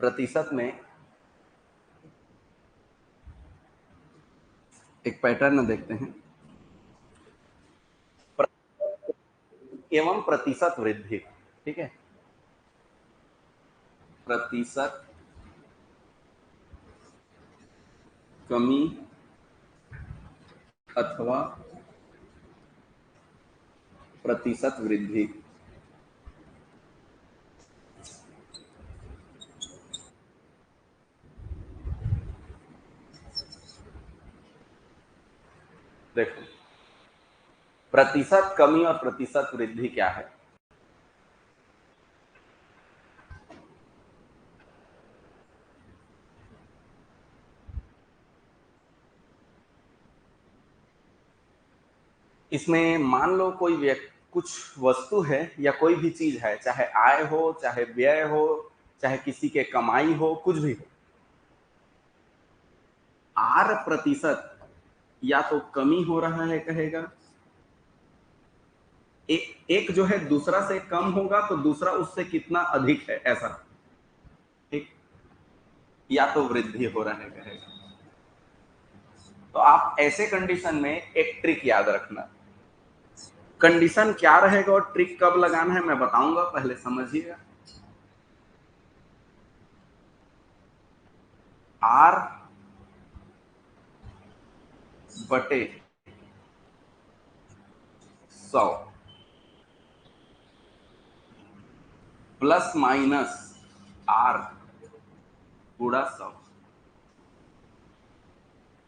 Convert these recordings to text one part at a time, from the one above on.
प्रतिशत में एक पैटर्न देखते हैं, एवं प्रतिशत वृद्धि। ठीक है, प्रतिशत कमी अथवा प्रतिशत वृद्धि। देखो, प्रतिशत कमी और प्रतिशत वृद्धि क्या है? इसमें मान लो कोई व्यक्ति, कुछ वस्तु है या कोई भी चीज है, चाहे आय हो, चाहे व्यय हो, चाहे किसी के कमाई हो, कुछ भी हो, आर प्रतिशत या तो कमी हो रहा है कहेगा, एक जो है दूसरा से कम होगा तो दूसरा उससे कितना अधिक है ऐसा, ठीक, या तो वृद्धि हो रहा है कहेगा। तो आप ऐसे कंडीशन में एक ट्रिक याद रखना। कंडीशन क्या रहेगा और ट्रिक कब लगाना है मैं बताऊंगा, पहले समझिएगा। आर बटे 100 प्लस माइनस आर गुणा 100,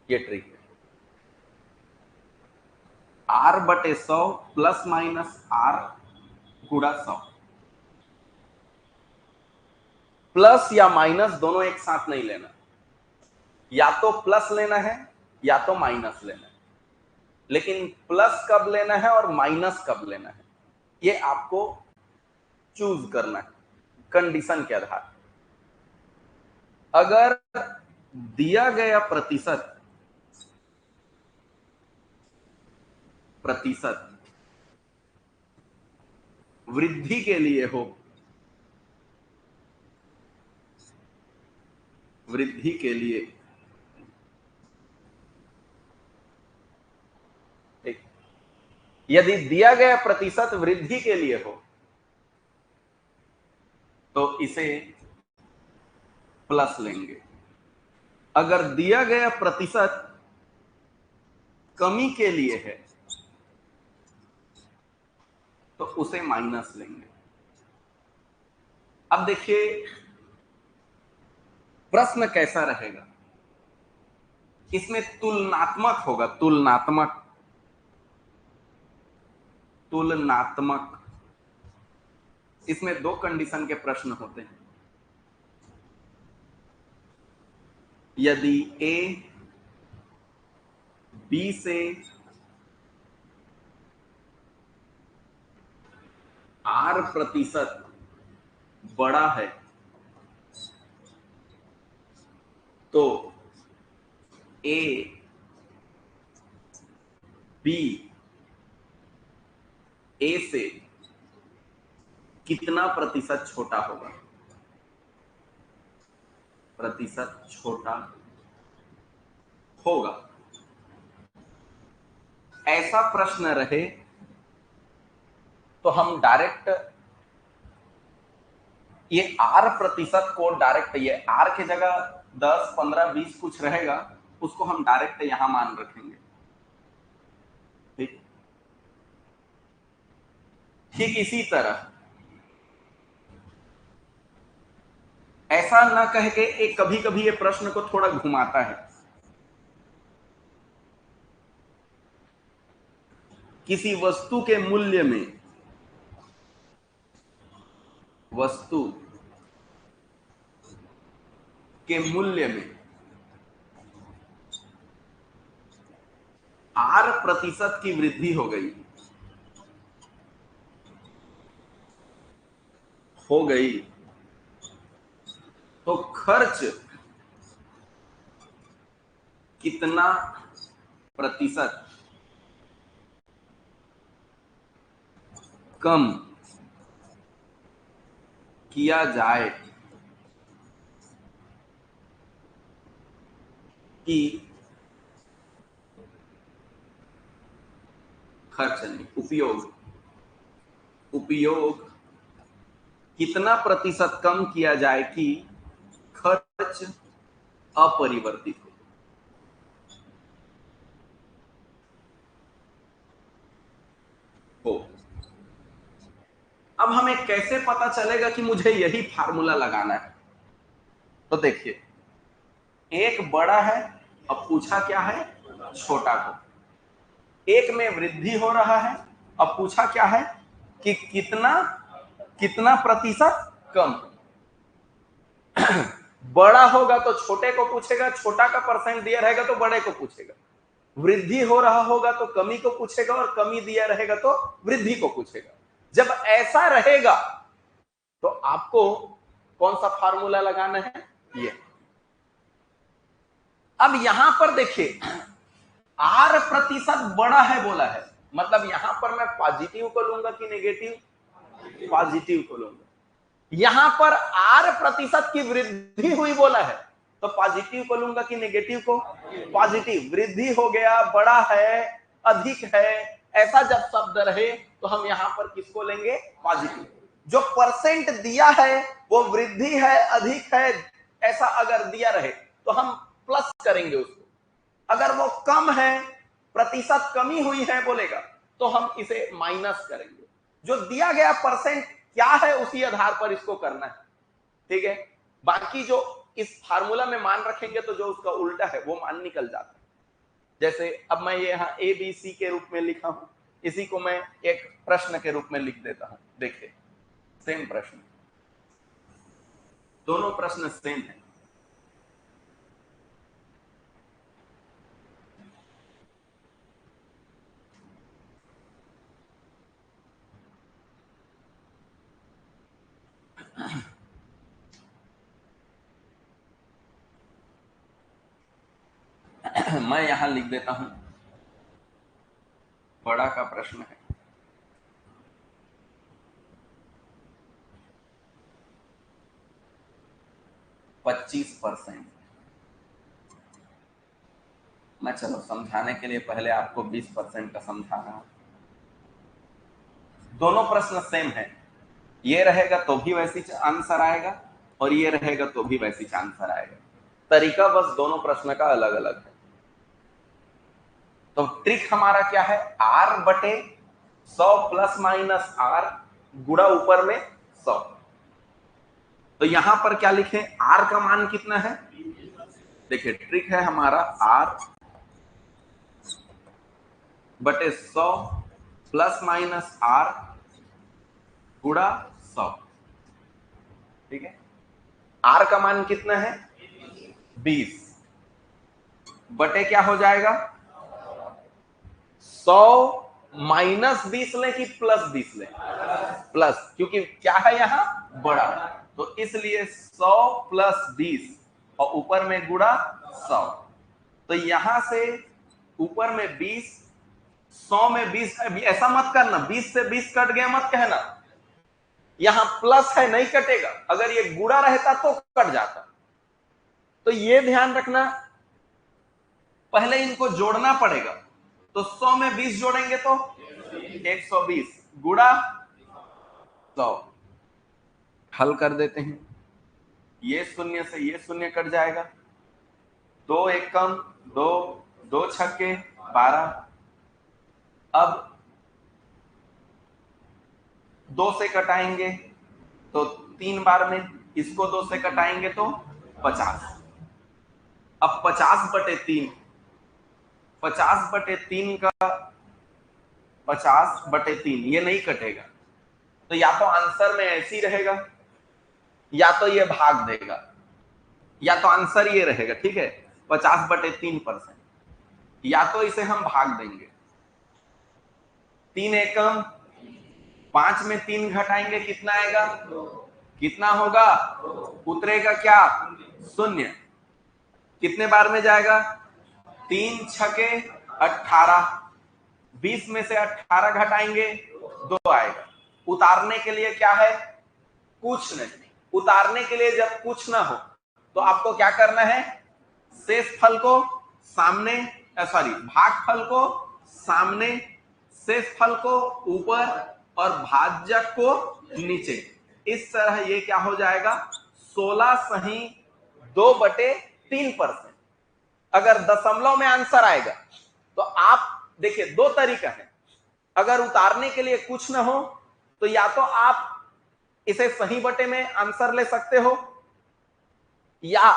ये ट्रिक है। आर बटे 100 प्लस माइनस आर गुणा 100। प्लस या माइनस दोनों एक साथ नहीं लेना, या तो प्लस लेना है या तो माइनस लेना है, लेकिन प्लस कब लेना है और माइनस कब लेना है ये आपको चूज करना है कंडीशन के आधार। अगर दिया गया प्रतिशत वृद्धि के लिए हो, वृद्धि के लिए, ठीक, यदि दिया गया प्रतिशत वृद्धि के लिए हो तो इसे प्लस लेंगे। अगर दिया गया प्रतिशत कमी के लिए है तो उसे माइनस लेंगे। अब देखिए प्रश्न कैसा रहेगा, इसमें तुलनात्मक होगा, तुलनात्मक, तुलनात्मक। इसमें दो कंडीशन के प्रश्न होते हैं। यदि ए बी से आर प्रतिशत बड़ा है तो ए बी ए से कितना प्रतिशत छोटा होगा? प्रतिशत छोटा होगा। ऐसा प्रश्न रहे तो हम डायरेक्ट ये आर प्रतिशत को डायरेक्ट, ये आर की जगह 10, 15, 20 कुछ रहेगा, उसको हम डायरेक्ट यहां मान रखेंगे। ठीक, ठीक इसी तरह ऐसा ना कह के एक कभी कभी ये प्रश्न को थोड़ा घुमाता है। किसी वस्तु के मूल्य में, वस्तु के मूल्य में आर प्रतिशत की वृद्धि हो गई तो खर्च कितना प्रतिशत कम किया जाए कि खर्च नहीं, उपयोग कितना प्रतिशत कम किया जाए कि खर्च अपरिवर्तित हो। अब हमें कैसे पता चलेगा कि मुझे यही फार्मूला लगाना है? तो देखिए, एक बड़ा है, अब पूछा क्या है? छोटा को। एक में वृद्धि हो रहा है, अब पूछा क्या है कि कितना प्रतिशत कम। बड़ा होगा तो छोटे को पूछेगा, छोटा का परसेंट दिया रहेगा तो बड़े को पूछेगा। वृद्धि हो रहा होगा तो कमी को पूछेगा, और कमी दिया रहेगा तो वृद्धि को पूछेगा। जब ऐसा रहेगा तो आपको कौन सा फार्मूला लगाना है? ये। अब यहां पर देखिए, आर प्रतिशत बड़ा है बोला है, मतलब यहां पर मैं पॉजिटिव को लूंगा कि नेगेटिव? पॉजिटिव को लूंगा। यहां पर आर प्रतिशत की वृद्धि हुई बोला है, तो पॉजिटिव को लूंगा कि नेगेटिव को? पॉजिटिव। वृद्धि हो गया, बड़ा है, अधिक है, ऐसा जब शब्द रहे तो हम यहां पर किसको लेंगे? पॉजिटिव। जो परसेंट दिया है वो वृद्धि है, अधिक है, ऐसा अगर दिया रहे तो हम प्लस करेंगे उसको। अगर वो कम है, प्रतिशत कमी हुई है बोलेगा, तो हम इसे माइनस करेंगे। जो दिया गया परसेंट क्या है उसी आधार पर इसको करना है, ठीक है? बाकी जो इस फार्मूला में मान रखेंगे तो जो उसका उल्टा है वो मान निकल जाता है। जैसे अब मैं ये यहां ए बी सी के रूप में लिखा हूं, इसी को मैं एक प्रश्न के रूप में लिख देता हूं। देखिए, सेम प्रश्न, दोनों प्रश्न सेम है। मैं यहां लिख देता हूं, बड़ा का प्रश्न है, %25। मैं चलो समझाने के लिए पहले आपको 20% का समझा रहा हूं। दोनों प्रश्न सेम है, ये रहेगा तो भी वैसी आंसर आएगा, और ये रहेगा तो भी वैसी आंसर आएगा। तरीका बस दोनों प्रश्न का अलग अलग है। तो ट्रिक हमारा क्या है? R बटे 100 प्लस माइनस R गुणा ऊपर में 100। तो यहां पर क्या लिखें? R का मान कितना है? देखिए, ट्रिक है हमारा R बटे 100 प्लस माइनस R गुणा 100, ठीक है? R का मान कितना है? 20 बटे क्या हो जाएगा? 100 माइनस 20 लें कि प्लस 20 लें? प्लस, क्योंकि क्या है यहां? बड़ा, तो इसलिए 100 प्लस 20 और ऊपर में गुणा 100। तो यहां से ऊपर में 20, 100 में 20 है, ऐसा मत करना 20 से 20 कट गया मत कहना, यहां प्लस है नहीं कटेगा। अगर ये गुणा रहता तो कट जाता। तो ये ध्यान रखना, पहले इनको जोड़ना पड़ेगा। तो 100 में 20 जोड़ेंगे तो 120 गुणा 100। हल कर देते हैं, ये शून्य से ये शून्य कट जाएगा, 2 एकम 2, 2 छक्के 12। अब 2 से कटाएंगे तो 3 बार में, इसको 2 से कटाएंगे तो 50। अब 50 बटे 3, 50 बटे 3 का 50 बटे 3 ये नहीं कटेगा, तो या तो आंसर में ऐसी रहेगा या तो ये भाग देगा, या तो आंसर ये रहेगा, ठीक है? 50 बटे 3%, या तो इसे हम भाग देंगे। 3 एकम 5 में 3 घटाएंगे कितना आएगा? कितना होगा? उतरेगा क्या? शून्य। कितने बार में जाएगा? 3 छके 18, 20 में से 18 घटाएंगे 2 आएगा। उतारने के लिए क्या है? कुछ नहीं। उतारने के लिए जब कुछ ना हो तो आपको क्या करना है? शेष फल को सामने, सॉरी, भागफल को सामने, शेषफल को ऊपर और भाज्यक को नीचे। इस तरह ये क्या हो जाएगा, 16 सही 2/3%। अगर दशमलव में आंसर आएगा तो आप देखिए, दो तरीका है। अगर उतारने के लिए कुछ ना हो तो या तो आप इसे सही बटे में आंसर ले सकते हो, या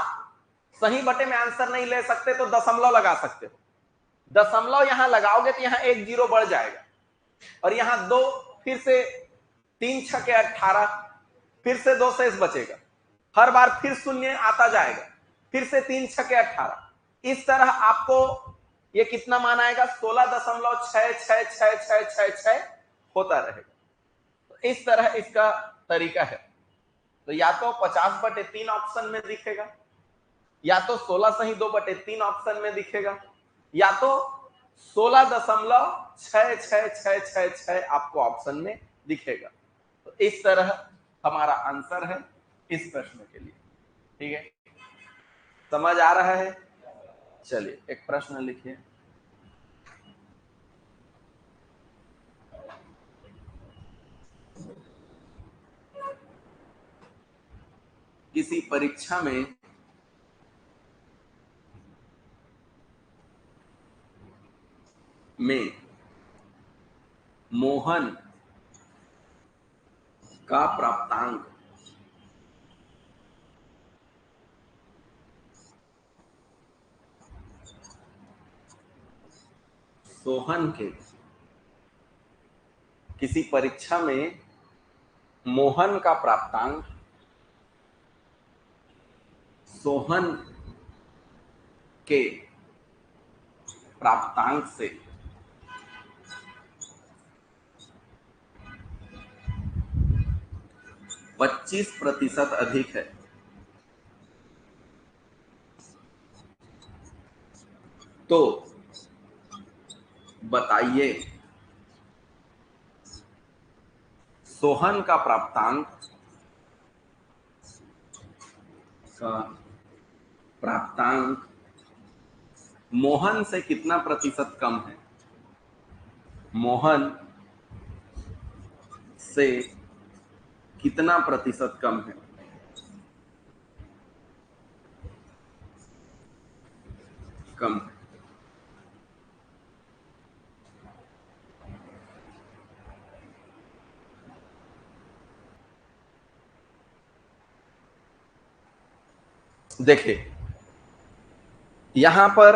सही बटे में आंसर नहीं ले सकते तो दशमलव लगा सकते हो। दशमलव यहां लगाओगे तो यहां 1 0 बढ़ जाएगा, और यहां 2, फिर से 3 6 18, फिर से 2 शेष बचेगा। हर बार फिर शून्य आता जाएगा, फिर से 3 6 18। इस तरह आपको ये कितना मान आएगा, 16.666666 होता रहेगा। तो इस तरह इसका तरीका है। तो या तो 50/3 ऑप्शन में दिखेगा, या तो 16 सही 2/3 ऑप्शन में दिखेगा, या तो 16.666666 आपको ऑप्शन में दिखेगा। तो इस तरह हमारा आंसर है इस प्रश्न के लिए। ठीक है, समझ आ रहा है? चलिए एक प्रश्न लिखिए। किसी परीक्षा में मोहन का प्राप्तांक सोहन के, किसी परीक्षा में मोहन का प्राप्तांक सोहन के प्राप्तांक से 25% अधिक है, तो बताइए सोहन का प्राप्तांक मोहन से कितना प्रतिशत कम है। मोहन से कितना प्रतिशत कम है। कम है। देखिए यहां पर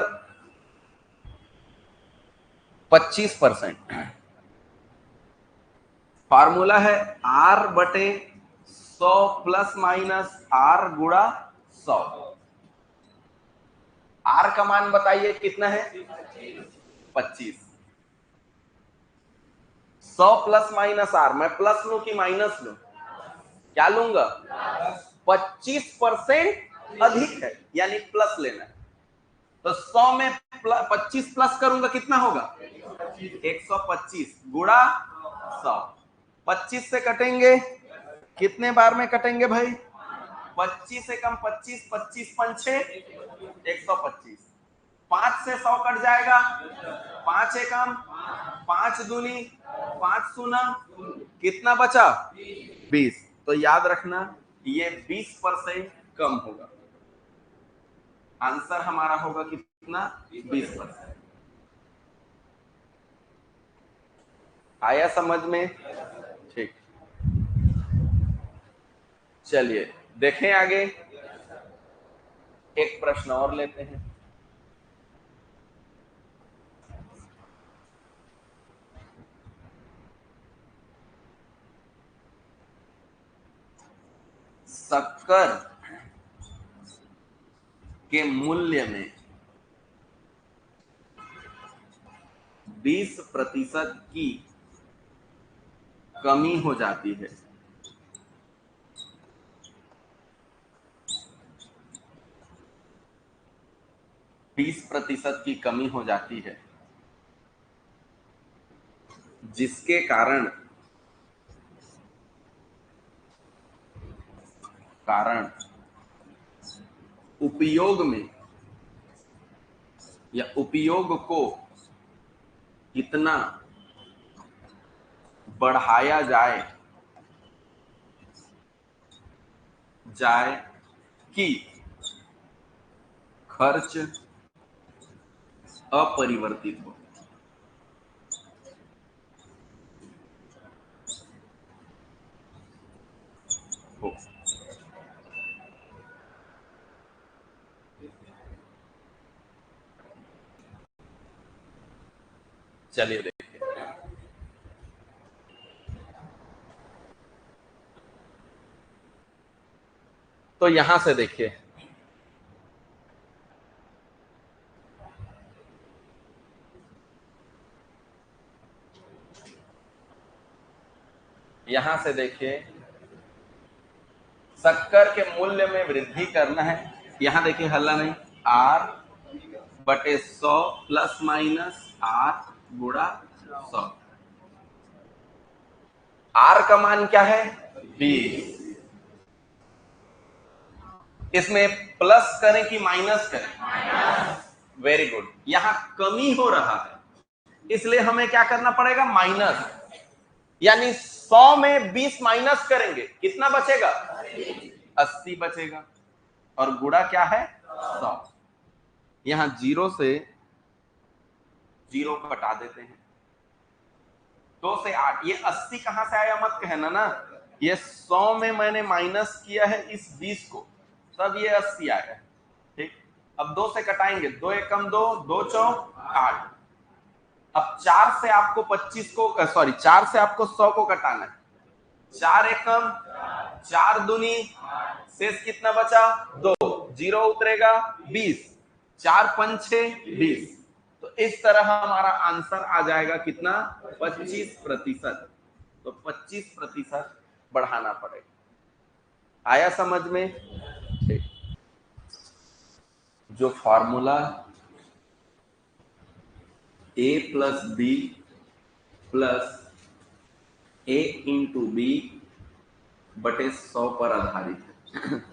25%, फार्मूला है R/100 प्लस माइनस R गुणा 100। R का मान बताइए कितना है, 25। 100 प्लस माइनस R, मैं प्लस लूं कि माइनस लूं, क्या लूंगा, 25% अधिक है, यानी प्लस लेना है। तो 100 में 25 प्लस करूंगा कितना होगा, 125 गुणा 100। 25 से कटेंगे, कितने बार में कटेंगे भाई, 25 से कम 25, 25 पंचे 125। 5 से 100 कट जाएगा, 5 एकम 5 दूनी 5 सूना, कितना बचा, 20। तो याद रखना ये 20% कम होगा। आंसर हमारा होगा कितना, 20%। आया समझ में? ठीक, चलिए देखें आगे, एक प्रश्न और लेते हैं। शक्कर के मूल्य में 20% की कमी हो जाती है, 20% की कमी हो जाती है, जिसके कारण उपयोग में या उपयोग को कितना बढ़ाया जाए कि खर्च अपरिवर्तित हो। चलिए देखिए, तो यहां से देखिए, यहां से देखिए, शक्कर के मूल्य में वृद्धि करना है। यहां देखिए हल्ला नहीं, R बटे 100 प्लस माइनस R गुणा 100। R का मान क्या है? 20। इसमें प्लस करें कि माइनस करें? Very good. यहां कमी हो रहा है, इसलिए हमें क्या करना पड़ेगा? माइनस। यानी 100 में 20 माइनस करेंगे, कितना बचेगा? 80 बचेगा। और गुणा क्या है? 100। यहां 0 से 0 कटा देते हैं, 2 से 8। ये 80 कहां से आया मत कहना ना, ये 100 में मैंने माइनस किया है इस 20 को, तब ये 80 आया। ठीक, अब 2 से कटाएंगे, 2 एकम 2, 2 चौक 8। अब 4 से आपको 25 को, सॉरी 4 से आपको 100 को कटाना है। 4 एकम 4 दूनी, शेष कितना बचा? 2। 0 उतरेगा 20, 4 पंचे 20। तो इस तरह हमारा आंसर आ जाएगा कितना? 25%। तो 25% बढ़ाना पड़ेगा। आया समझ में? ठीक। जो formula A plus b plus A into b बटे 100 पर आधारित है।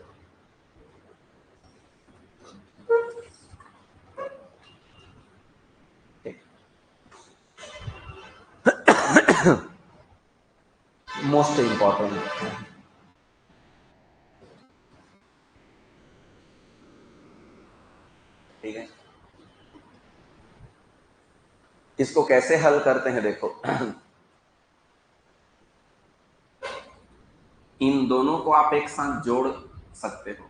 Most important. ठीक है, इसको कैसे हल करते हैं देखो। इन दोनों को आप एक साथ जोड़ सकते हो,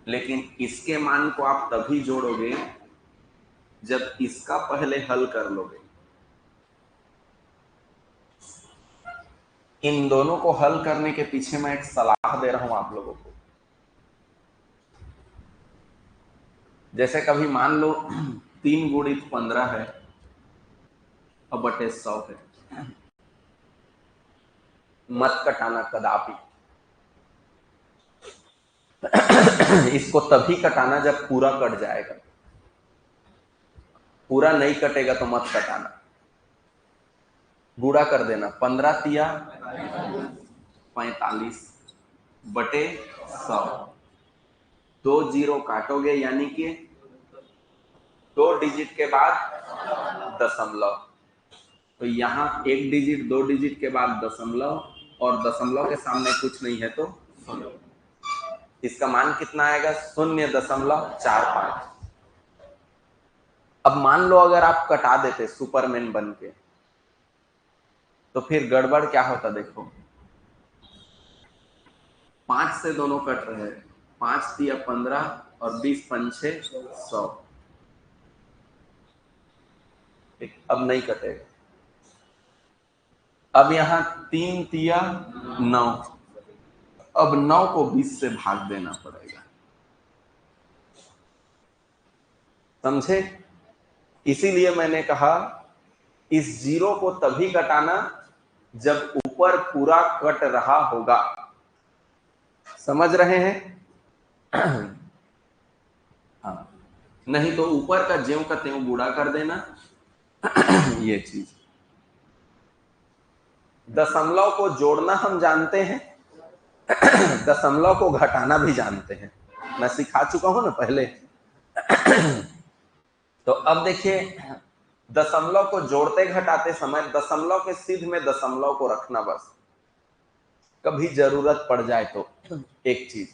लेकिन इसके मान को आप तभी जोड़ोगे जब इसका पहले हल कर लोगे। इन दोनों को हल करने के पीछे मैं एक सलाह दे रहा हूं आप लोगों को। जैसे कभी मान लो 3 गुणित 15 है और बटे 100 है, मत कटाना कदापि। इसको तभी कटाना जब पूरा कट जाएगा, पूरा नहीं कटेगा तो मत कटाना। गुणा कर देना, 15 तिया 45 बटे 100। 2 0 काटोगे यानी कि 2 डिजिट के बाद दशमलव। तो यहाँ 1 डिजिट 2 डिजिट के बाद दशमलव, और दशमलव के सामने कुछ नहीं है तो 0। इसका मान कितना आएगा? 0.45। अब मान लो अगर आप कटा देते सुपरमैन बन के, तो फिर गड़बड़ क्या होता देखो। 5 से दोनों कट रहे हैं, 5 तिया 15 और 20 पंचे 100। अब नहीं कटेगा। अब यहां 3 तिया 9, अब 9 को 20 से भाग देना पड़ेगा। समझे? इसीलिए मैंने कहा इस 0 को तभी कटाना जब ऊपर पूरा कट रहा होगा। समझ रहे हैं? हाँ, नहीं तो ऊपर का ज्यों का त्यों गुणा कर देना। ये चीज, दशमलव को जोड़ना हम जानते हैं, दशमलव को घटाना भी जानते हैं। मैं सिखा चुका हूं ना पहले। तो अब देखिए, दशमलव को जोड़ते घटाते समय दशमलव के सिद्ध में दशमलव को रखना, बस कभी जरूरत पड़ जाए तो एक चीज,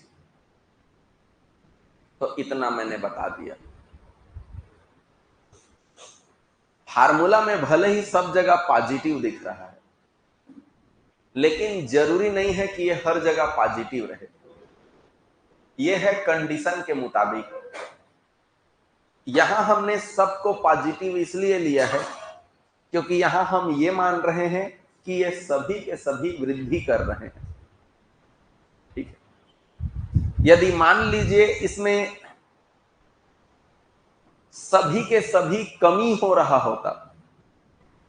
तो इतना मैंने बता दिया। फार्मूला में भले ही सब जगह पॉजिटिव दिख रहा है, लेकिन जरूरी नहीं है कि ये हर जगह पॉजिटिव रहे। ये है कंडीशन के मुताबिक। यहां हमने सबको पॉजिटिव इसलिए लिया है क्योंकि यहां हम ये मान रहे हैं कि ये सभी के सभी वृद्धि कर रहे हैं। ठीक है, यदि मान लीजिए इसमें सभी के सभी कमी हो रहा होता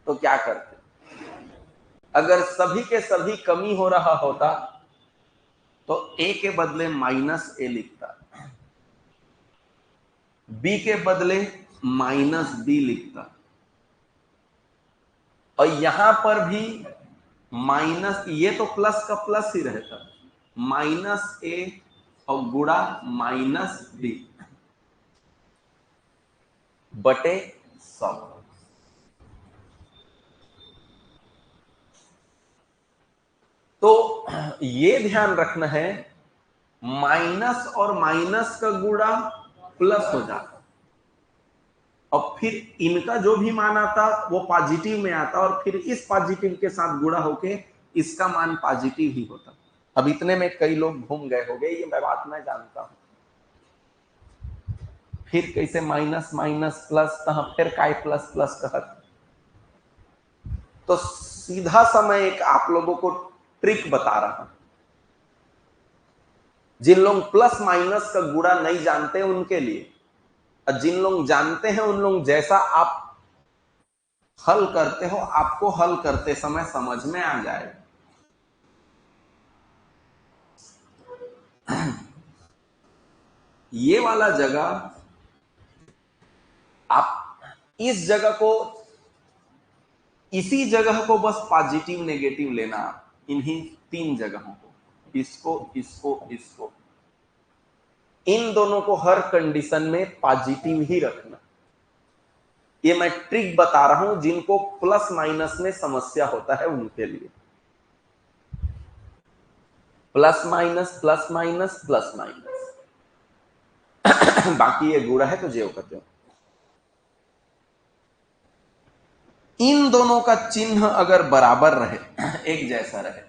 तो क्या करते? अगर सभी के सभी कमी हो रहा होता तो a के बदले -a लिखता, b के बदले -b लिखता, और यहां पर भी माइनस, ये तो प्लस का प्लस ही रहता, -a और गुणा -b बटे 100। तो ये ध्यान रखना है, माइनस और माइनस का गुणा प्लस हो जाता, और फिर इनका जो भी मान आता वो पॉजिटिव में आता, और फिर इस पॉजिटिव के साथ गुणा होके इसका मान पॉजिटिव ही होता। अब इतने में कई लोग घूम गए होंगे, ये मैं बात मैं जानता हूं। फिर कैसे माइनस माइनस प्लस, फिर काय प्लस प्लस कहत। तो सीधा सा मैं एक आप लोगों को ट्रिक बता रहा हूं। जिन लोग प्लस माइनस का गुणा नहीं जानते उनके लिए, और जिन लोग जानते हैं उन लोग, जैसा आप हल करते हो आपको हल करते समय समझ में आ जाएगा। ये वाला जगह, आप इस जगह को, इसी जगह को बस पॉजिटिव नेगेटिव लेना, इन्हीं 3 जगहों को, इसको इसको इसको, इन दोनों को हर कंडीशन में पॉजिटिव ही रखना। ये मैं ट्रिक बता रहा हूं जिनको प्लस माइनस में समस्या होता है उनके लिए। Plus minus plus minus plus minus बाकी ये गुणा है तो जेव करते हो। इन दोनों का चिन्ह अगर बराबर रहे, एक जैसा रहे,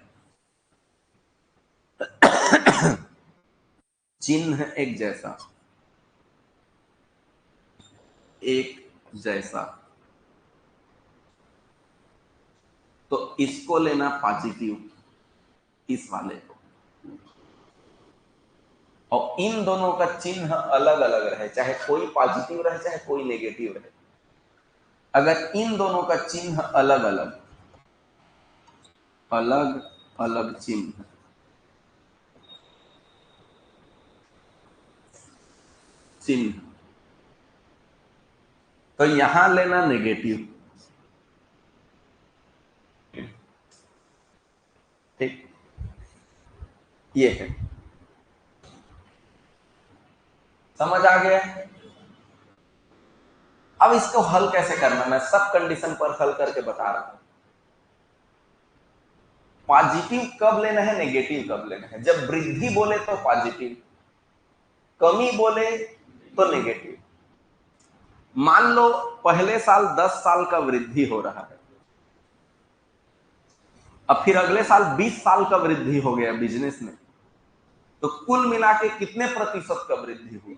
चिन्ह एक जैसा, एक जैसा, तो इसको लेना पॉजिटिव, इस वाले को, और इन दोनों का चिन्ह अलग अलग रहे, चाहे कोई पॉजिटिव रहे चाहे कोई नेगेटिव रहे। अगर इन दोनों का चिन्ह अलग अलग, अलग अलग चिन्ह, चिन्ह, तो यहां लेना नेगेटिव। ठीक, ये है, समझ आ गया? अब इसको हल कैसे करना, मैं सब कंडीशन पर हल करके बता रहा हूं। पॉजिटिव कब लेना है, नेगेटिव कब लेना है? जब वृद्धि बोले तो पॉजिटिव, कमी बोले तो नेगेटिव। मान लो पहले साल 10 साल का वृद्धि हो रहा है, अब फिर अगले साल 20 साल का वृद्धि हो गया बिजनेस में, तो कुल मिला के कितने प्रतिशत का वृद्धि हुआ?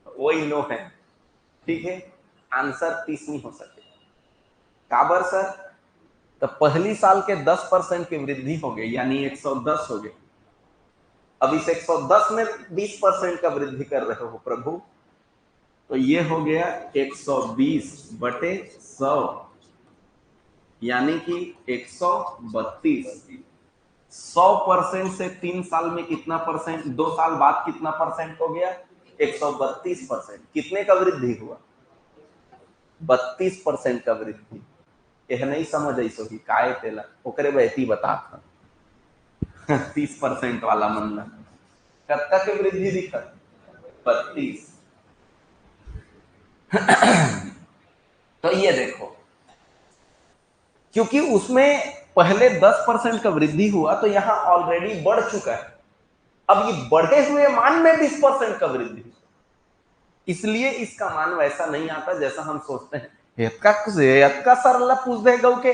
वही नो है। ठीक है, आंसर 30 नहीं हो सके। काबर सर? तो पहली साल के 10% की वृद्धि हो गई, यानी 110 हो गए। अब इस 110 में 20% का वृद्धि कर रहे हो प्रभु, तो ये हो गया 120 बटे 100, यानी कि 132। 100% से 3 साल में कितना परसेंट, 2 साल बाद कितना परसेंट हो गया? 132%। कितने का वृद्धि हुआ? 32% का वृद्धि। यह नहीं समझ ऐसो ही काय तेला ओकरे बहती बता था 30% वाला मनना कत्का के वृद्धि दिखत 32। तो ये देखो, क्योंकि उसमें पहले 10% का वृद्धि हुआ तो यहां ऑलरेडी बढ़ चुका है, अब ये बढ़े हुए मान में 20% का वृद्धि, इसलिए इसका मान वैसा नहीं आता जैसा हम सोचते हैं। का सरल पूछ देगा के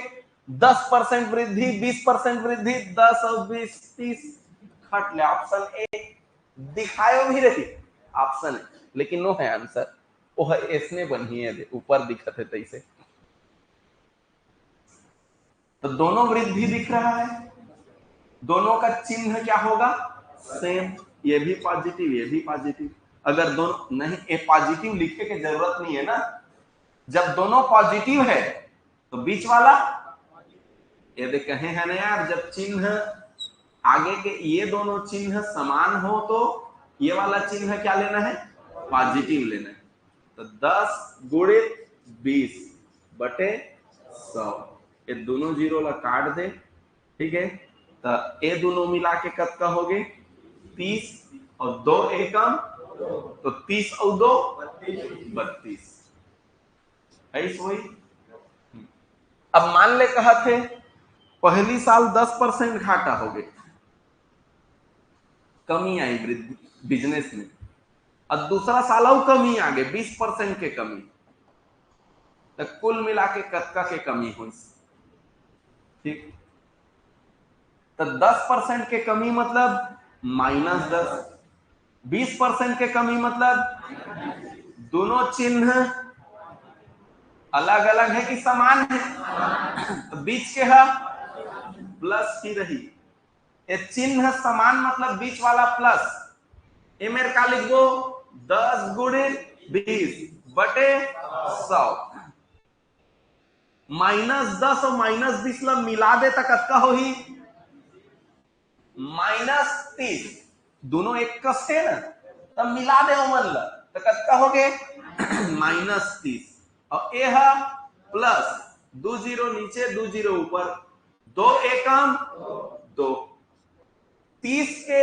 10% वृद्धि, 20% वृद्धि, 10 और 20 30 खट ले, ऑप्शन ए दिखायो भी रही ऑप्शन है, लेकिन वो है आंसर, वो है इसने बनी है ऊपर दिखत है तैसे। तो दोनों वृद्धि दिख रहा है, दोनों का चिन्ह क्या होगा, सेम, ये भी पॉजिटिव ये भी पॉजिटिव। अगर दोनों नहीं, ए पॉजिटिव लिखने की जरूरत नहीं है ना, जब दोनों पॉजिटिव है तो बीच वाला यदि कहे है ना यार, जब चिन्ह आगे के ये दोनों चिन्ह समान हो तो ये वाला चिन्ह क्या लेना है, पॉजिटिव लेना है। तो 10 गुणित 20 बटे 100, ये दोनों जीरो ला काट दे, ठीक है। तो ये दोनों मिला के कत्का हो गए 30 और 2 एकम, तो 30 और 2 32 ऐसे हुई। अब मान ले कहा थे पहली साल 10% घाटा हो गए, कमी आई वृद्धि बिजनेस में, और दूसरा साल और कमी आ गई 20% के कमी, तो कुल मिला के कत्का के कमी हुई, ठीक। तो 10% के कमी मतलब -10, 20% के कमी मतलब दोनों चिन्ह अलग अलग है कि समान है, तो बीच के है प्लस की रही, ये चिन्ह समान मतलब बीच वाला प्लस, ये मेरे का लिख दो 10 गुणित 20 बटे 100, -10 और -20 ला मिला दे तक कत्का हो ही -30, दोनों एक कस है ना, तब मिला दे मन ला तो कत्का हो गए -30, और ए है प्लस 2 जीरो नीचे 2 जीरो ऊपर, 2 एकम 2, 30 के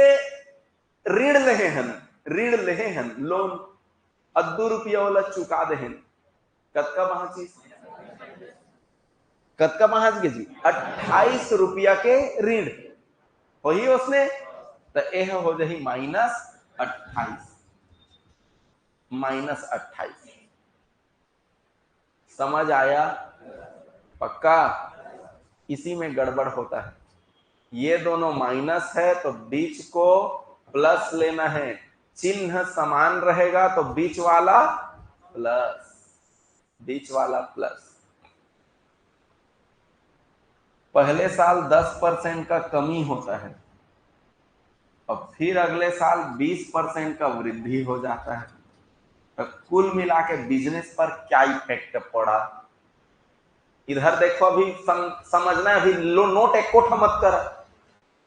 ऋण लेहे हन, ऋण लेहे हन लोन, और 2 रुपया वाला चुका दे हन, कत्का पहुंची, कत्का पहुंच गए जी 28 रुपया के ऋण वही उसने, तो यह हो जाए -28, समझ आया, पक्का। इसी में गड़बड़ होता है, ये दोनों माइनस है तो बीच को प्लस लेना है, चिन्ह समान रहेगा तो बीच वाला प्लस, बीच वाला प्लस। पहले साल 10% का कमी होता है और फिर अगले साल 20% का वृद्धि हो जाता है, तो कुल मिला के बिजनेस पर क्या इफेक्ट पड़ा, इधर देखो, अभी समझना है, अभी लो नोट एक कोठा मत कर,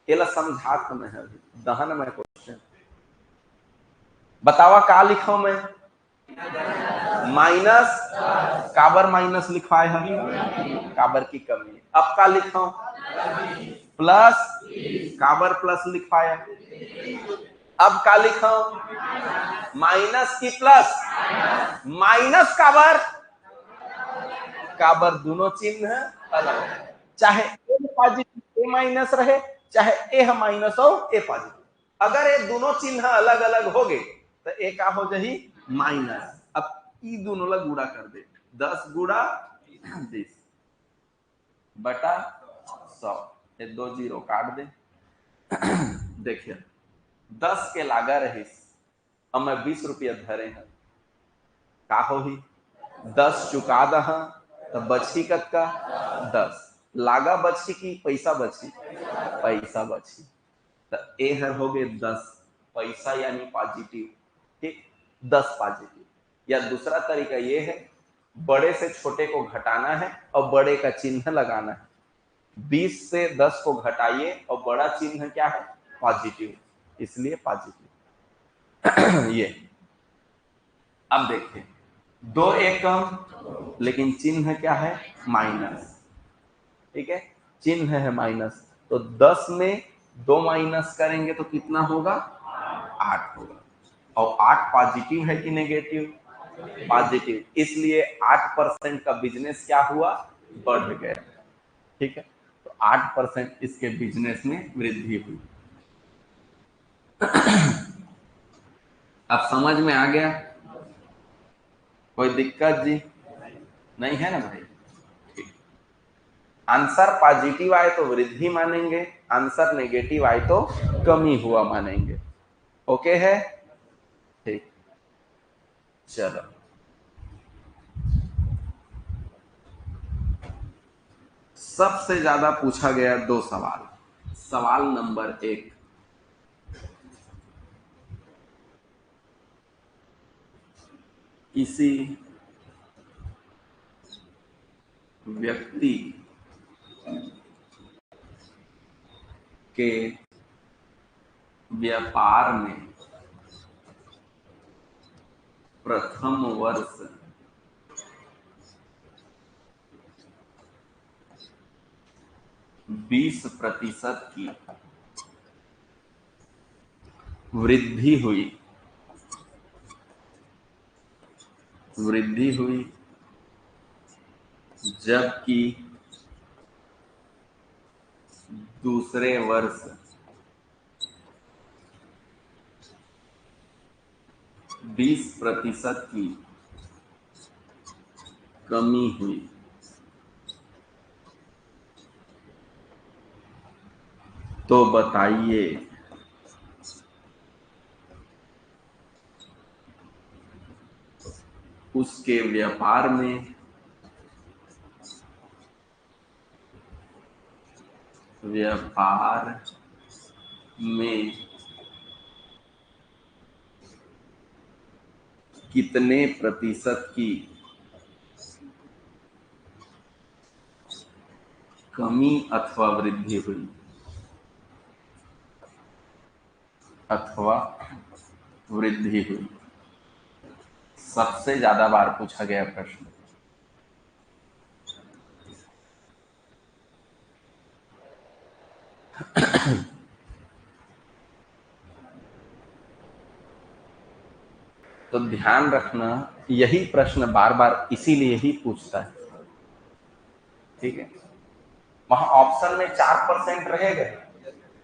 ये समझा तो मैं है अभी दहन में क्वेश्चन बतावा का लिखा मैं, माइनस काबर माइनस लिखवाए हम, काबर की कमी, अब का लिखा प्लस काबर प्लस लिखवाया, अब का लिखा माइनस की प्लस, माइनस काबर, काबर दोनों चिन्ह अलग, चाहे ए पॉजिटिव ए माइनस रहे, चाहे ए माइनस हो ए पॉजिटिव, अगर ये दोनों चिन्ह अलग अलग हो गए तो ए का हो जाही माइनस। अब ई दोनों ला गुड़ा कर दे, 10 गुड़ा 20 बटा 100, ये 2 जीरो काट दे। देखिए 10 के लागा रही, अब मैं 20 रुपया धरे हैं, का हो ही 10 चुका दहा तो बची कत्का 10, लागा बची की पैसा बची, पैसा बची, तो ए हर हो गए 10 पैसा यानी पॉजिटिव, ठीक 10 पॉजिटिव। या दूसरा तरीका ये है, बड़े से छोटे को घटाना है और बड़े का चिन्ह लगाना है, 20 से 10 को घटाइए और बड़ा चिन्ह क्या है, पॉजिटिव, इसलिए पॉजिटिव। ये अब देखिए 2 एकम लेकिन चिन्ह क्या है, माइनस, ठीक है, चिन्ह है माइनस, तो 10 में 2 माइनस करेंगे तो कितना होगा 8 होगा। और 8 पॉजिटिव है कि नेगेटिव? पॉजिटिव, इसलिए 8% का बिजनेस क्या हुआ? बढ़ गया। ठीक है, तो 8% इसके बिजनेस में वृद्धि हुई। अब समझ में आ गया? कोई दिक्कत जी नहीं है ना भाई? ठीक। आंसर पॉजिटिव आए तो वृद्धि मानेंगे, आंसर नेगेटिव आए तो कमी हुआ मानेंगे। ओके है? ठीक, चलो। सबसे ज्यादा पूछा गया 2 सवाल। सवाल नंबर 1, किसी व्यक्ति के व्यापार में प्रथम वर्ष 20% की वृद्धि हुई, जबकि दूसरे वर्ष 20% की कमी हुई, तो बताइए उसके व्यापार में कितने प्रतिशत की कमी अथवा वृद्धि हुई, सबसे ज्यादा बार पूछा गया प्रश्न। तो ध्यान रखना, यही प्रश्न बार बार इसीलिए ही पूछता है। ठीक है, वहां ऑप्शन में 4% रहेगा,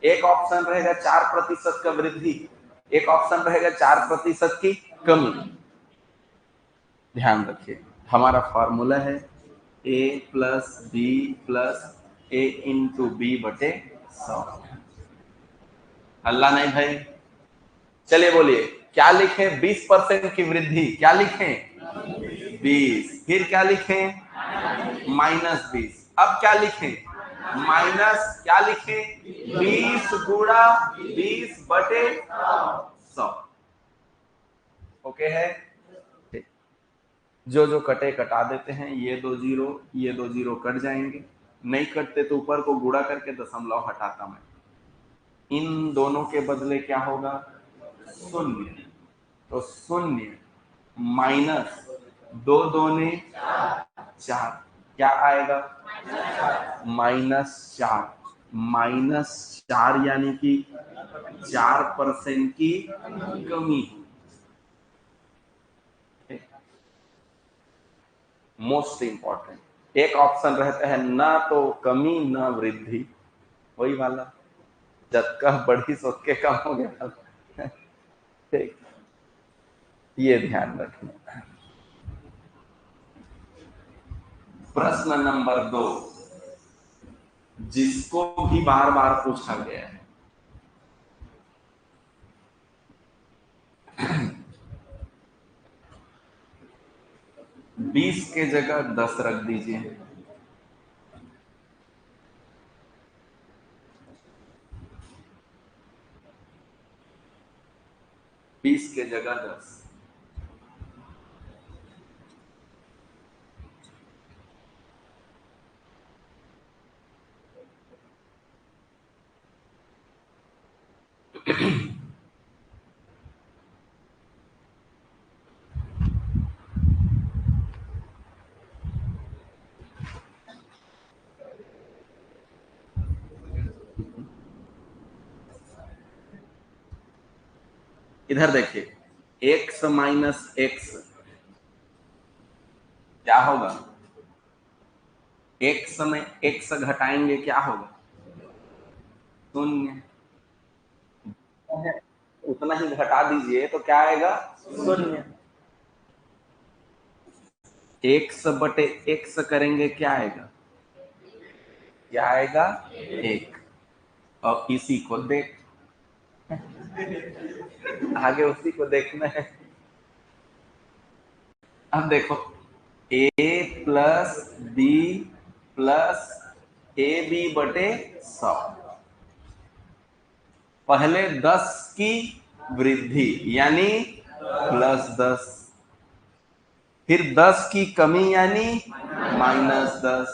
एक ऑप्शन रहेगा 4% का वृद्धि, एक ऑप्शन रहेगा 4% की कमी। ध्यान रखिए, हमारा फॉर्मूला है a plus b plus a into b बटे 100। अल्लाह नहीं भाई, चलिए बोलिए क्या लिखें? 20% की वृद्धि, क्या लिखें? 20। फिर क्या लिखें? -20। अब क्या लिखें? माइनस क्या लिखें? 20 गुणा 20 बटे 100। ओके है? ठीक। जो जो कटे कटा देते हैं, ये 2 जीरो, ये 2 जीरो कट जाएंगे। नहीं कटते तो ऊपर को गुणा करके दशमलव हटाता मैं। इन दोनों के बदले क्या होगा? 0। तो 0 माइनस 2 दूने 4, क्या आएगा? -4। -4 यानी कि 4% की कमी। मोस्ट इंपॉर्टेंट, एक ऑप्शन रहता है ना तो कमी ना वृद्धि, वही वाला जब कह बढ़ी सो के कम हो गया। ठीक, ये ध्यान रखना। प्रश्न नंबर 2, जिसको भी बार बार पूछा गया है। बीस के जगह 10 रख दीजिए। 20 के जगह 10। इधर देखिए x माइनस एक्स क्या होगा, x में x घटाएंगे क्या होगा, शून्य। उतना ही घटा दीजिए तो क्या आएगा, शून्य। x बटे x करेंगे क्या आएगा, क्या आएगा, एक। और इसी को देख, आगे उसी को देखना है। अब देखो a plus b plus a b बटे 100, पहले 10 की वृद्धि यानी +10, फिर 10 की कमी यानी -10,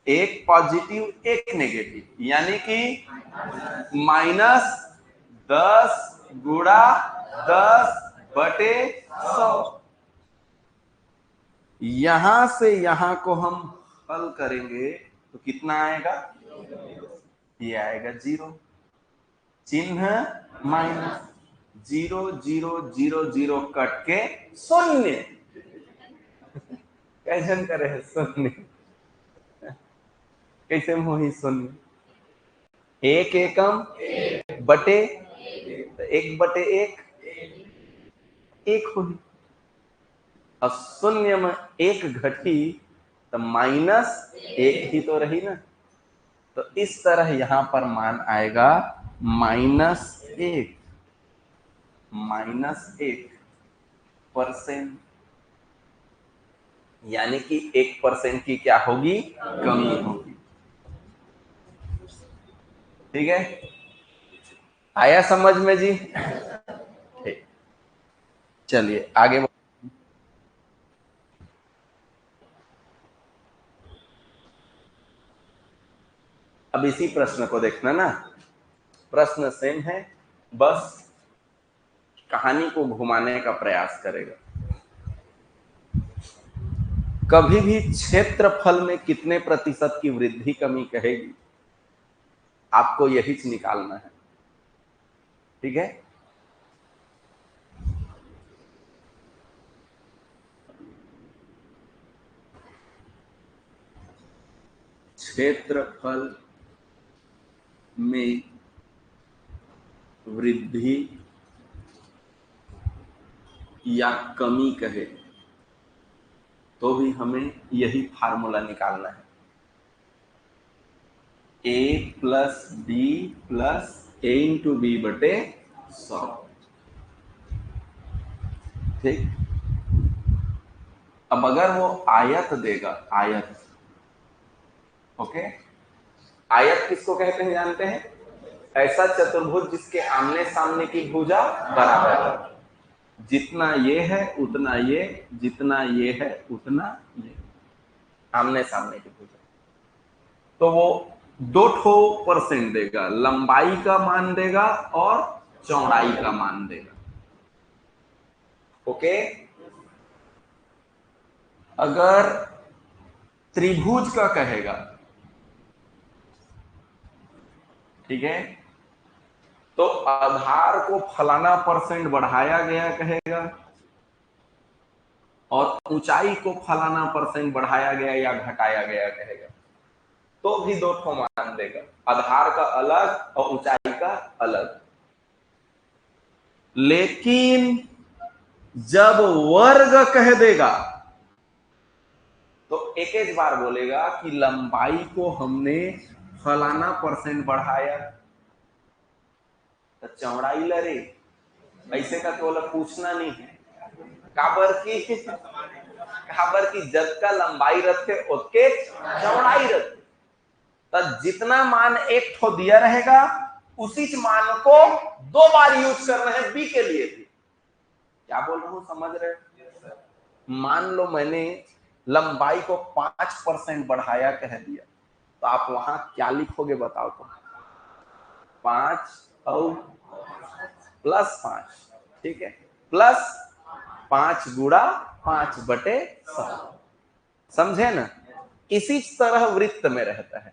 एक पॉजिटिव एक नेगेटिव यानी कि -10 गुणा 10/100। यहां से यहां को हम हल करेंगे तो कितना आएगा, ये आएगा 0, चिन्ह माइनस, 0 0 0 0 कट के शून्य। कैसे करे है शून्य, कैसे मोही शून्य, एक एकम बटे, तो 1/1 एक हुई, और शून्य में एक घटी तो -1 ही तो रही ना। तो इस तरह यहां पर मान आएगा -1, -1%, यानी कि 1% की क्या होगी, कमी होगी। ठीक है, आया समझ में जी, ठीक, चलिए आगे। अब इसी प्रश्न को देखना ना, प्रश्न सेम है, बस कहानी को घुमाने का प्रयास करेगा। कभी भी क्षेत्रफल में कितने प्रतिशत की वृद्धि कमी कहेगी, आपको यही निकालना है। ठीक है, क्षेत्रफल में वृद्धि या कमी कहे तो भी हमें यही फार्मूला निकालना है, a plus b plus a into b बटे 100। ठीक, अब अगर वो आयत देगा, आयत, ओके, आयत किसको कहते हैं जानते हैं, ऐसा चतुर्भुज जिसके आमने सामने की भुजा बराबर है, जितना ये है उतना ये, जितना ये है उतना ये, आमने सामने की भुजा। तो वो 2% देगा, लंबाई का मान देगा और चौड़ाई का मान देगा। ओके, अगर त्रिभुज का कहेगा, ठीक है, तो आधार को फलाना % बढ़ाया गया कहेगा और ऊंचाई को फलाना % बढ़ाया गया या घटाया गया कहेगा, तो भी 2 मान देगा, आधार का अलग और ऊंचाई का अलग। लेकिन जब वर्ग कह देगा तो एक बार बोलेगा कि लंबाई को हमने फलाना % बढ़ाया, तो चौड़ाई लरे, ऐसे का केवल पूछना नहीं है, काबर की जब का लंबाई रखते उसके चौड़ाई रखते, तो जितना मान एक ठो दिया रहेगा उसी मान को 2 बार यूज करना है बी के लिए भी। क्या बोल रहा हूं, समझ रहे? मान लो मैंने लंबाई को 5% बढ़ाया कह दिया, तो आप वहां क्या लिखोगे बताओ तो, 5 और +5, ठीक है, +5 गुणा 5/100, समझे ना। इसी तरह वृत्त में रहता है,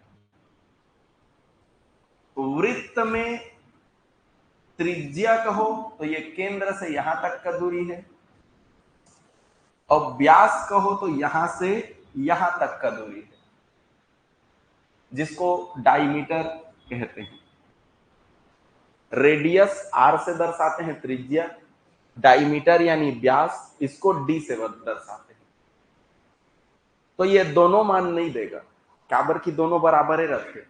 वृत्त में त्रिज्या कहो तो ये केंद्र से यहां तक का दूरी है, और व्यास कहो तो यहां से यहां तक का दूरी है, जिसको डायमीटर कहते हैं। रेडियस आर से दर्शाते हैं त्रिज्या, डायमीटर यानी व्यास इसको डी से दर्शाते हैं। तो ये दोनों मान नहीं देगा, काबर की दोनों बराबर ही रखे,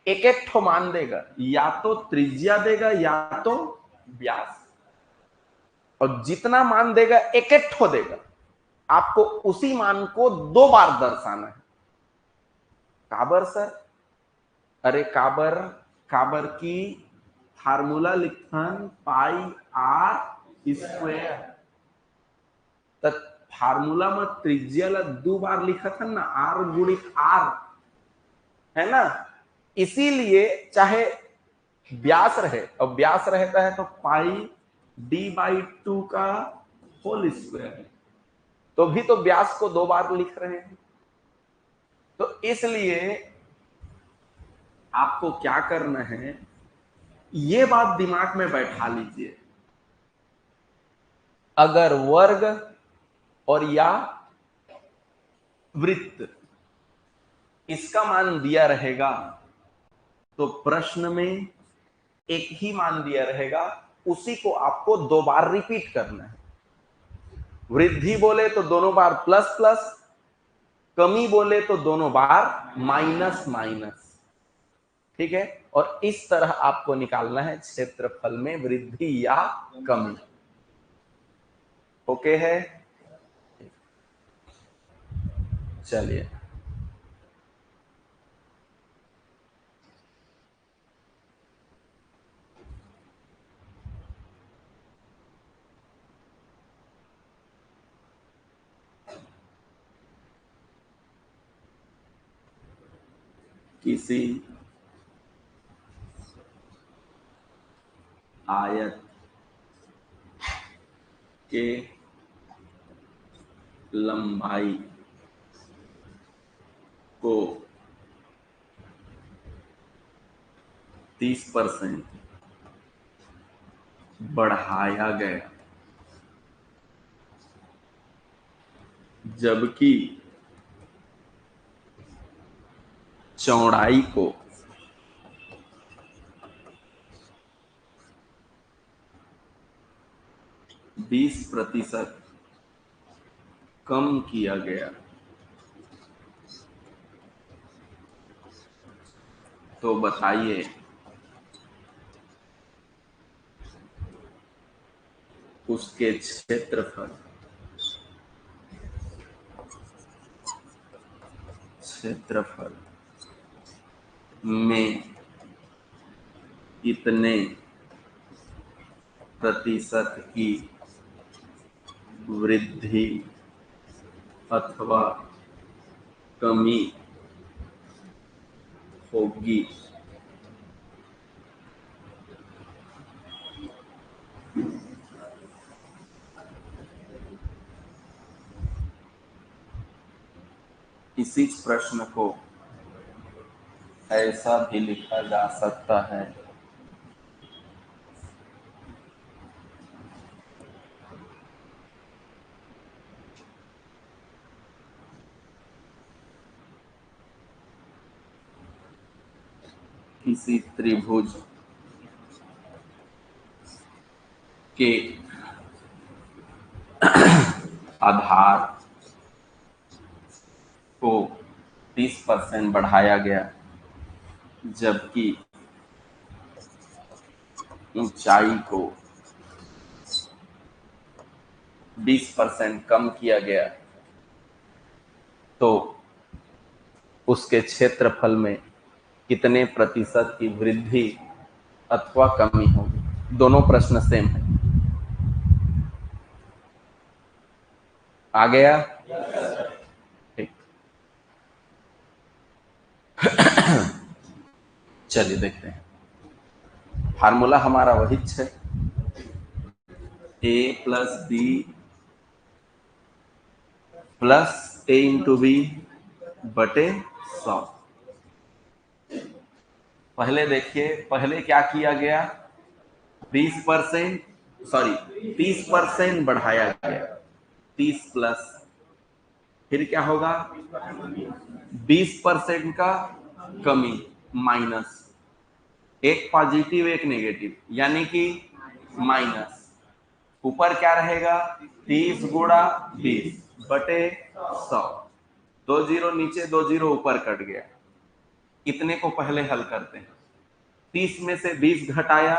एक एक ठो मान देगा, या तो त्रिज्या देगा या तो व्यास, और जितना मान देगा एक एक ठो देगा, आपको उसी मान को दो बार दर्शाना है। काबर सर? अरे काबर की फार्मूला लिखन पाई आर स्क्वायर, तो फार्मूला में त्रिज्या ला दो बार लिखा था ना, आर गुणित आर, है ना। इसीलिए चाहे व्यास रहे, और व्यास रहता है तो पाई d/2 का होल स्क्वायर, तो भी तो व्यास को दो बार लिख रहे हैं। तो इसलिए आपको क्या करना है, ये बात दिमाग में बैठा लीजिए, अगर वर्ग और या वृत्त इसका मान दिया रहेगा तो प्रश्न में एक ही मान दिया रहेगा, उसी को आपको दो बार रिपीट करना है। वृद्धि बोले तो दोनों बार प्लस प्लस, कमी बोले तो दोनों बार माइनस माइनस, ठीक है। और इस तरह आपको निकालना है क्षेत्रफल में वृद्धि या कमी। ओके है, चलिए किसी आयत के लंबाई को 30% बढ़ाया गया, जबकि चौड़ाई को 20% कम किया गया, तो बताइए उसके क्षेत्रफल में कितने प्रतिशत की वृद्धि अथवा कमी होगी। इसी प्रश्न को ऐसा भी लिखा जा सकता है, किसी त्रिभुज के आधार को 30% बढ़ाया गया, जबकि ऊंचाई को 20% कम किया गया, तो उसके क्षेत्रफल में कितने प्रतिशत की वृद्धि अथवा कमी होगी। दोनों प्रश्न सेम है। आ गया? ठीक, चलिए देखते हैं। फार्मूला हमारा वही है, a plus b plus a into b बटे 100। पहले देखिए, पहले क्या किया गया, 20%, सॉरी 30% बढ़ाया गया, 30 प्लस, फिर क्या होगा 20% का कमी, माइनस, एक पॉजिटिव एक नेगेटिव, यानी कि माइनस, ऊपर क्या रहेगा 30 गुणा 20 बटे 100, 2 जीरो नीचे 2 जीरो ऊपर कट गया। इतने को पहले हल करते हैं। 30 में से 20 घटाया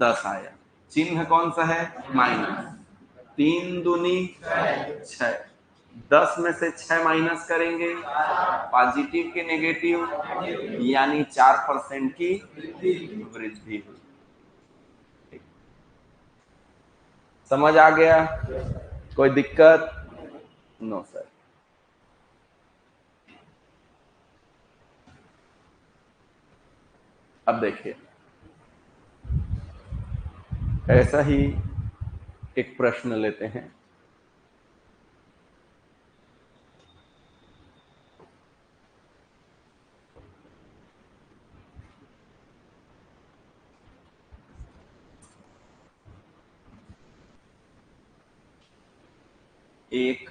10 आया, चिन्ह कौन सा है, माइनस, 3 दूनी 6, 10 में से 6 माइनस करेंगे, पॉजिटिव के नेगेटिव, यानी 4% की वृद्धि हुई। समझ आ गया, कोई दिक्कत? No sir. अब देखिए, ऐसा ही एक प्रश्न लेते हैं। एक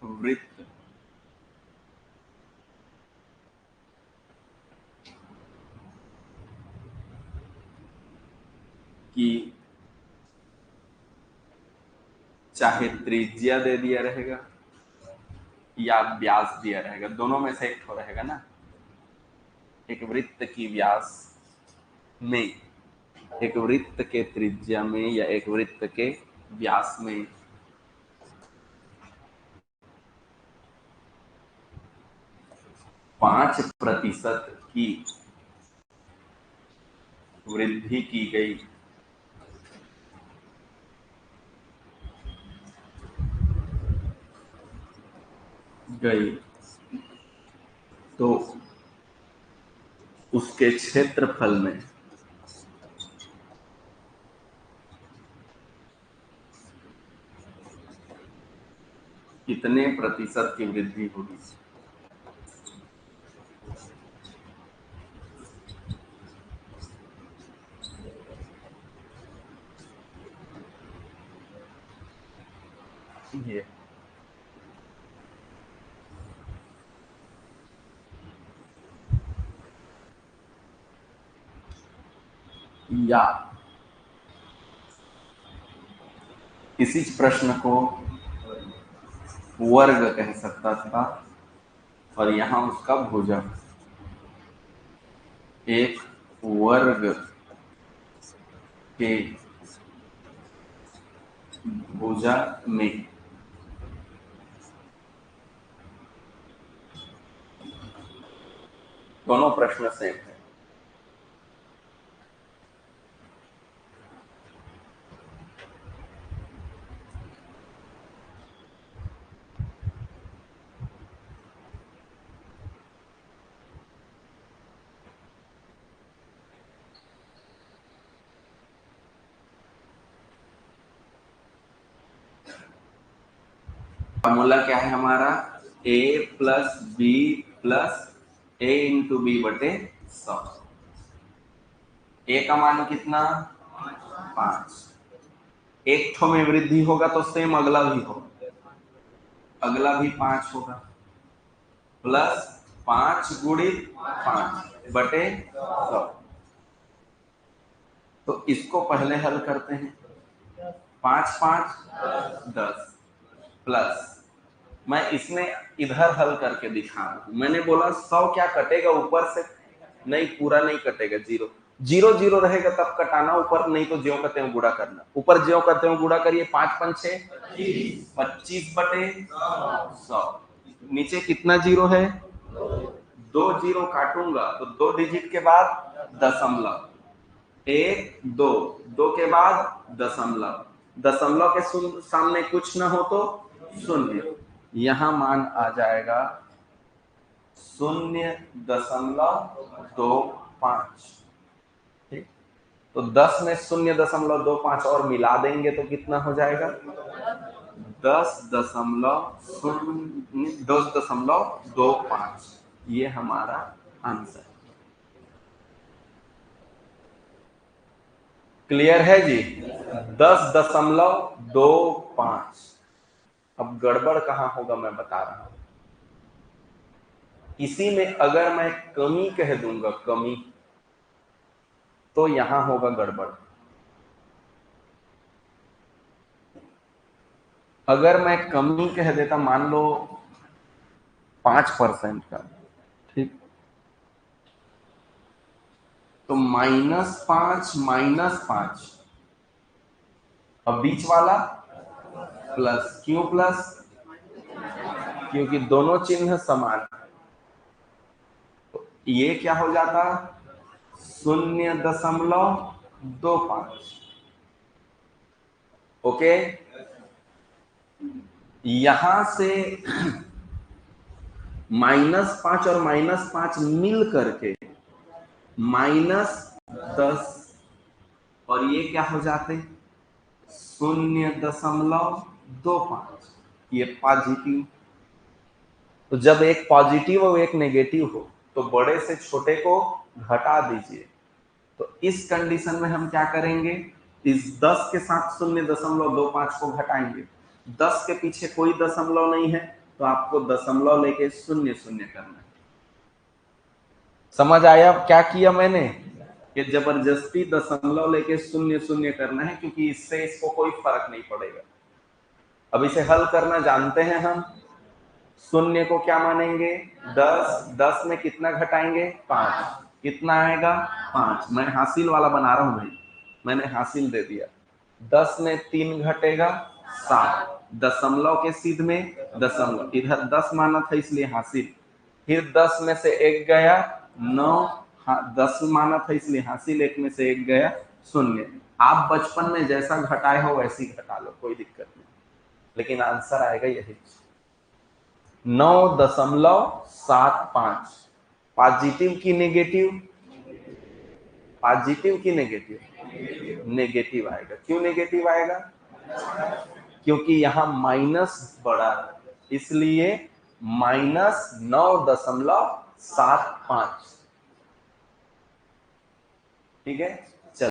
वृत्त की चाहे त्रिज्या दे दिया रहेगा या व्यास दिया रहेगा, दोनों में से एक ठो रहेगा ना। एक वृत्त की व्यास में, एक वृत्त के त्रिज्या में या एक वृत्त के व्यास में 5% की वृद्धि की गई तो उसके क्षेत्रफल में कितने प्रतिशत की वृद्धि होगी। ये या इसी प्रश्न को वर्ग कह सकता था, और यहां उसका भुजा, एक वर्ग के भुजा में दोनों प्रश्न सेम है। फॉर्मूला क्या है हमारा, a plus b plus a into b बटे 100। ए का मान कितना, 5। एक ठो में वृद्धि होगा तो सेम अगला भी होगा, अगला भी 5 होगा, प्लस 5 गुणित 5 बटे 100। तो इसको पहले हल करते हैं, 5 5 10 प्लस, मैं इसमें इधर हल करके दिखा रहा हूं। मैंने बोला 100 क्या कटेगा ऊपर से, नहीं पूरा नहीं कटेगा, जीरो जीरो जीरो रहेगा तब कटाना, ऊपर नहीं तो ज्यों करते हो गुणा करना, ऊपर ज्यों करते हो गुणा करिए, 5 5 6 25 बटे 100, नीचे कितना जीरो है, 2 जीरो काटूंगा तो 2 डिजिट के बाद दशमलव, 1 2 2 के बाद दशमलव, दशमलव के सामने कुछ ना हो तो शून्य, यहां मान आ जाएगा 0.25। ठीक, तो 10 में 0.25 और मिला देंगे तो कितना हो जाएगा? 10.25। ये हमारा आंसर। क्लियर है जी? 10.25। अब गड़बड़ कहां होगा मैं बता रहा हूं। इसी में अगर मैं कमी कह दूंगा, कमी, तो यहां होगा गड़बड़। अगर मैं कमी कह देता, मान लो 5% का, ठीक, तो -5 अब बीच वाला प्लस। क्यों प्लस? क्योंकि दोनों चिन्ह समान है। तो ये क्या हो जाता? 0.25। ओके, यहां से -5 और -5 मिल करके -10, और ये क्या हो जाते? 0.25। ये पॉजिटिव। तो जब एक पॉजिटिव और एक नेगेटिव हो तो बड़े से छोटे को घटा दीजिए। तो इस कंडीशन में हम क्या करेंगे? इस 10 के साथ 0.25 को घटाएंगे। 10 के पीछे कोई दशमलव नहीं है तो आपको दशमलव लेके 0 0 करना है। समझ आया क्या किया मैंने? कि जबरदस्ती दशमलव लेके 0 0 करना है, क्योंकि इससे इसको कोई फर्क नहीं पड़ेगा। अब इसे हल करना जानते हैं हम। 0 को क्या मानेंगे? 10। 10 में कितना घटाएंगे? 5। कितना आएगा? 5। मैं हासिल वाला बना रहा हूं भाई, मैंने हासिल दे दिया। 10 में 3 घटेगा 7। दशमलव के सीध में दशमलव, इधर 10 माना था इसलिए हासिल। फिर 10 में से 1 गया 9, 10 माना था इसलिए हासिल। 1 में से 1 गया 0। आप बचपन में जैसा घटाए हो वैसे ही घटा लो, कोई दिक्कत नहीं, लेकिन आंसर आएगा यही 9.75। पॉजिटिव की नेगेटिव? पॉजिटिव की नेगेटिव? नेगेटिव आएगा। क्यों नेगेटिव आएगा? क्योंकि यहां माइनस बड़ा है, इसलिए -9.75। ठीक है।